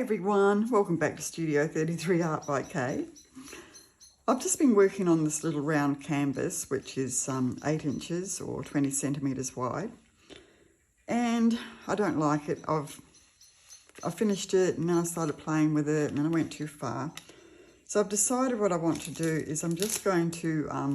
everyone, welcome back to Studio 33 Art by Kay. I've just been working on this little round canvas which is 8 inches or 20 centimetres wide, and I don't like it. I finished it and then I started playing with it and then I went too far. So I've decided what I want to do is I'm just going to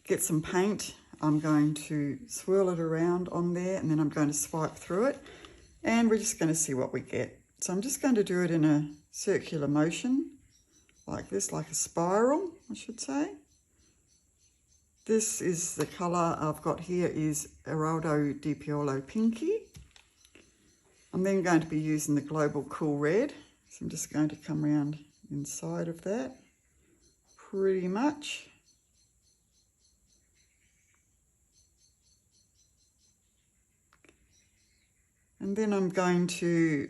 get some paint. I'm going to swirl it around on there and then I'm going to swipe through it and we're just going to see what we get. So I'm just going to do it in a circular motion like this, like a spiral, I should say. This is the colour I've got here is Eraldo di Paolo Pinky. I'm then going to be using the Global Cool Red. So I'm just going to come around inside of that pretty much. And then I'm going to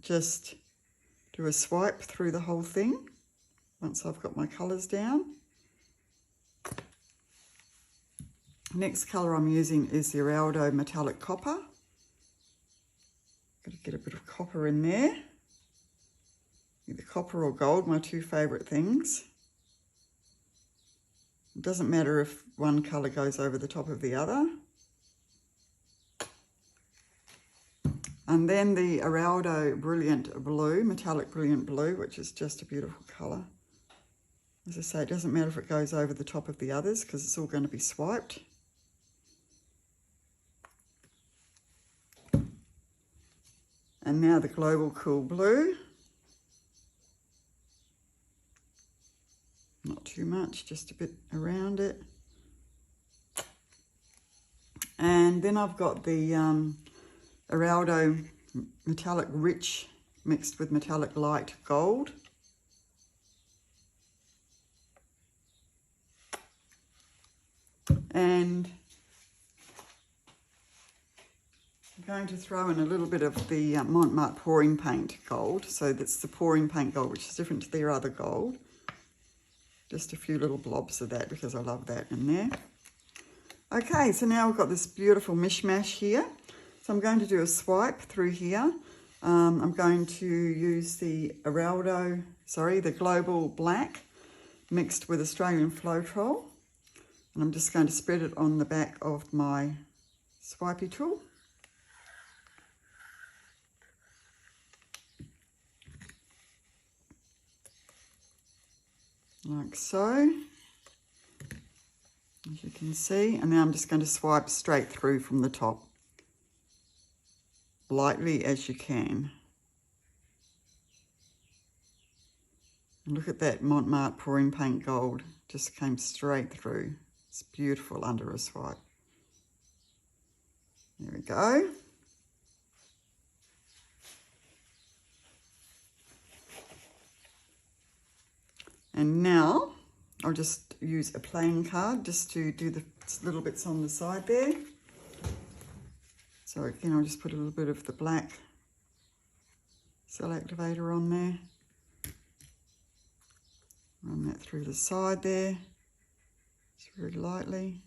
just do a swipe through the whole thing once I've got my colours down. Next colour I'm using is the Eraldo Metallic Copper. Got to get a bit of copper in there. Either copper or gold, my two favourite things. It doesn't matter if one colour goes over the top of the other. And then the Eraldo Brilliant Blue, Metallic Brilliant Blue, which is just a beautiful colour. As I say, it doesn't matter if it goes over the top of the others because it's all going to be swiped. And now the Global Cool Blue. Not too much, just a bit around it. And then I've got the Eraldo Metallic Rich mixed with Metallic Light Gold. And I'm going to throw in a little bit of the Mont Pouring Paint Gold. So that's the Pouring Paint Gold, which is different to their other gold. Just a few little blobs of that because I love that in there. Okay, so now we've got this beautiful mishmash here. So I'm going to do a swipe through here. I'm going to use the the Global Black mixed with Australian Floetrol. And I'm just going to spread it on the back of my swipey tool. Like so, as you can see. And now I'm just going to swipe straight through from the top. Lightly as you can. And look at that Mont Pouring Paint Gold, just came straight through. It's beautiful under a swipe. There we go. And now I'll just use a playing card just to do the little bits on the side there. So again, I'll just put a little bit of the black cell activator on there. Run that through the side there, just very lightly.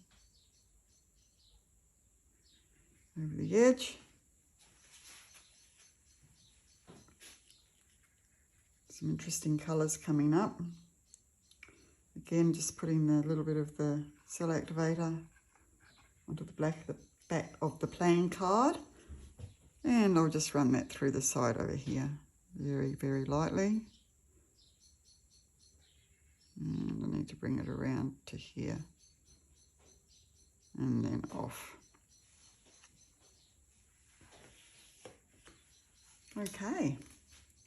Over the edge. Some interesting colours coming up. Again, just putting the little bit of the cell activator onto the back of the playing card, and I'll just run that through the side over here very, very lightly, and I need to bring it around to here and then off. Okay,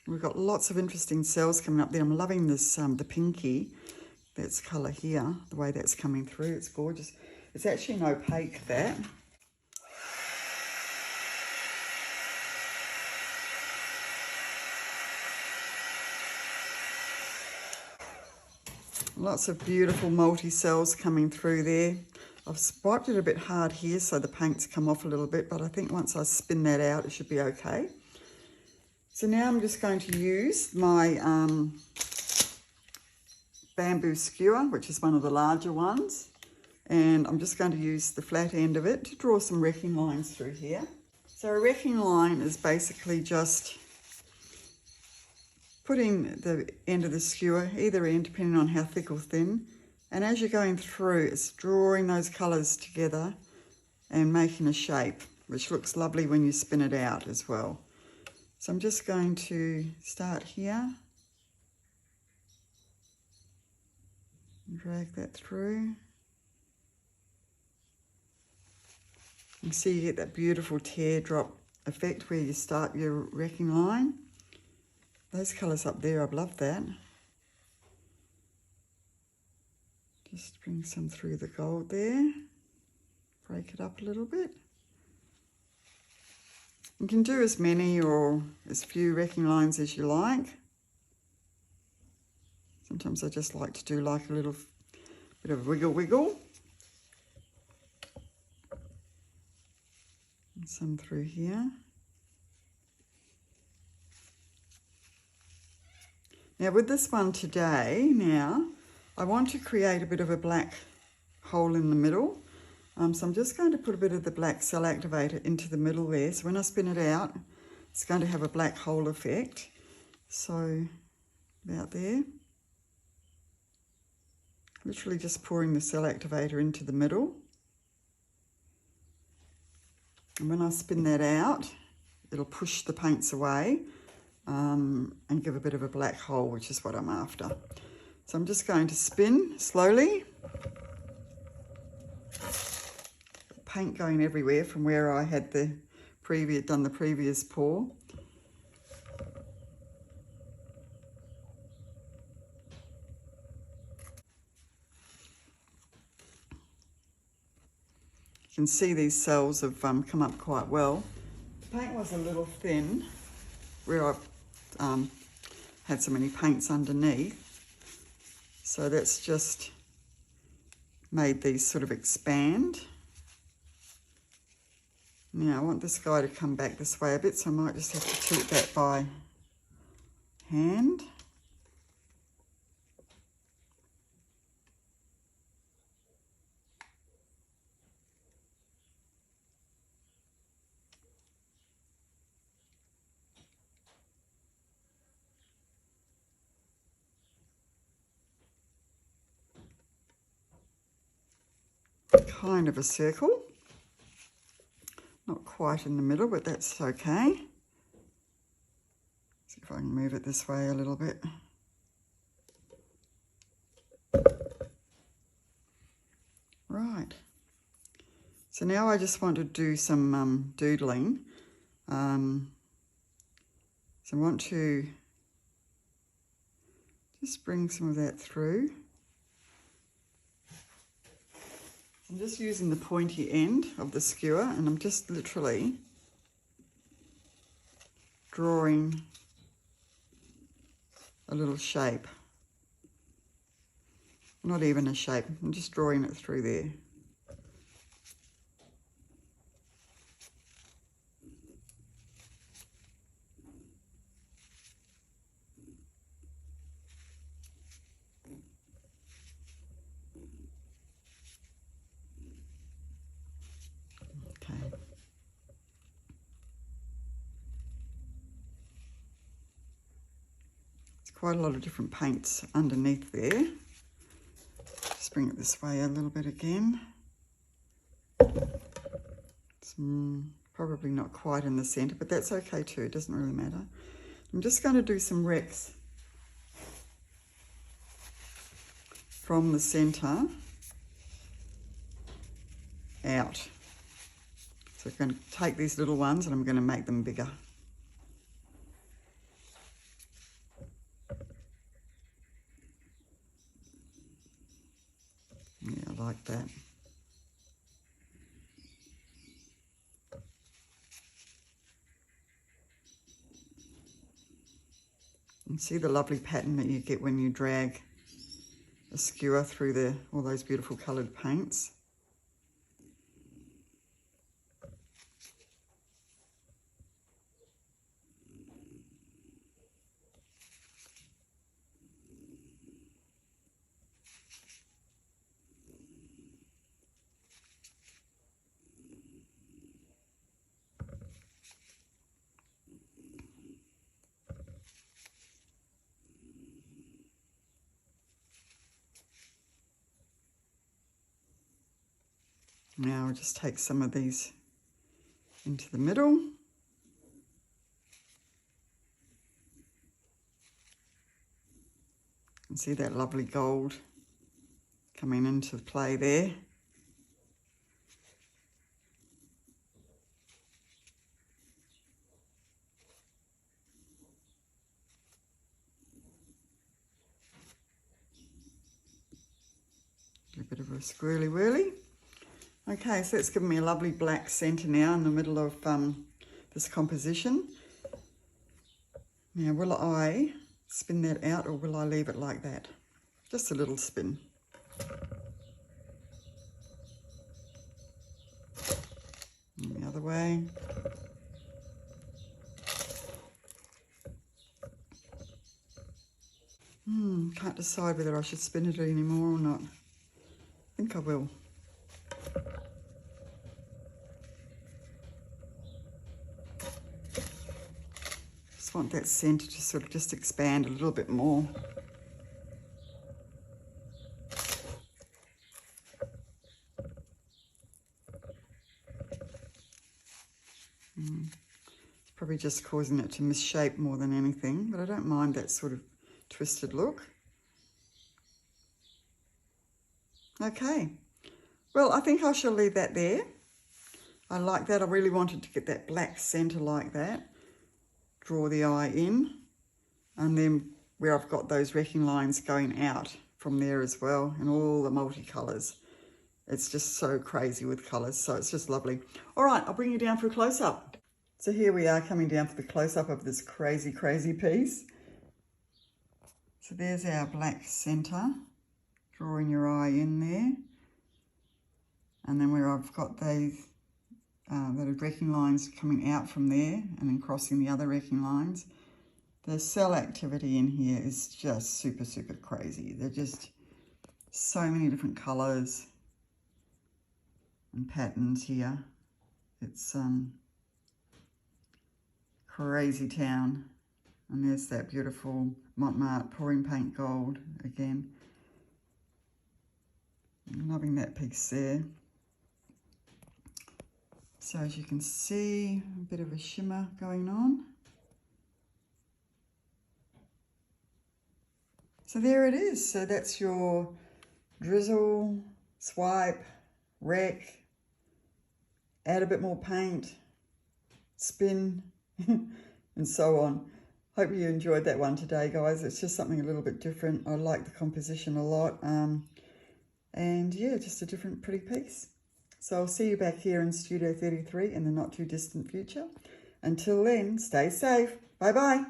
we've got lots of interesting cells coming up there. I'm loving this the pinky, that's colour here, the way that's coming through. It's gorgeous. It's actually an opaque, that. Lots of beautiful multi-cells coming through there. I've swiped it a bit hard here so the paint's come off a little bit, but I think once I spin that out it should be okay. So now I'm just going to use my bamboo skewer, which is one of the larger ones, and I'm just going to use the flat end of it to draw some wrecking lines through here. So a wrecking line is basically just putting the end of the skewer, either end, depending on how thick or thin. And as you're going through, it's drawing those colours together and making a shape, which looks lovely when you spin it out as well. So I'm just going to start here. And drag that through. You can see you get that beautiful teardrop effect where you start your wrecking line. Those colours up there, I've loved that. Just bring some through the gold there. Break it up a little bit. You can do as many or as few wrecking lines as you like. Sometimes I just like to do like a little bit of wiggle wiggle. And some through here. Now with this one today, I want to create a bit of a black hole in the middle. So I'm just going to put a bit of the black cell activator into the middle there. So when I spin it out, it's going to have a black hole effect. So about there. Literally just pouring the cell activator into the middle. And when I spin that out, it'll push the paints away and give a bit of a black hole, which is what I'm after. So I'm just going to spin slowly. Paint going everywhere from where I had done the previous pour. You can see these cells have come up quite well. The paint was a little thin where I've had so many paints underneath. So that's just made these sort of expand. Now I want this guy to come back this way a bit, so I might just have to tilt that by hand. Kind of a circle. Not quite in the middle, but that's okay. See if I can move it this way a little bit. Right. So now I just want to do some doodling. So I want to just bring some of that through. I'm just using the pointy end of the skewer and I'm just literally drawing a little shape. Not even a shape, I'm just drawing it through there. Quite a lot of different paints underneath there. Just bring it this way a little bit again. It's probably not quite in the centre, but that's okay too, it doesn't really matter. I'm just going to do some wrecks from the centre out. So I'm going to take these little ones and I'm going to make them bigger. Yeah, I like that. And see the lovely pattern that you get when you drag a skewer through all those beautiful coloured paints. Now I'll just take some of these into the middle. And see that lovely gold coming into play there. A bit of a swirly whirly. Okay, so that's given me a lovely black centre now in the middle of this composition. Now, will I spin that out or will I leave it like that? Just a little spin. And the other way. Can't decide whether I should spin it anymore or not. I think I will. Just want that centre to sort of just expand a little bit more. It's probably just causing it to misshape more than anything, but I don't mind that sort of twisted look. Okay, well, I think I shall leave that there. I like that. I really wanted to get that black centre like that. Draw the eye in, and then where I've got those wrecking lines going out from there as well, and all the multicolours. It's just so crazy with colours, so it's just lovely. All right, I'll bring you down for a close-up. So here we are coming down for the close-up of this crazy, crazy piece. So there's our black centre. Drawing your eye in there, and then where I've got these little wrecking lines coming out from there and then crossing the other wrecking lines. The cell activity in here is just super, super crazy. They're just so many different colours and patterns here. It's crazy town. And there's that beautiful Mont pouring paint gold again. I'm loving that piece there. So as you can see, a bit of a shimmer going on. So there it is. So that's your drizzle, swipe, wreck, add a bit more paint, spin, and so on. Hope you enjoyed that one today, guys. It's just something a little bit different. I like the composition a lot. And yeah, just a different pretty piece. So I'll see you back here in Studio 33 in the not too distant future. Until then, stay safe. Bye-bye.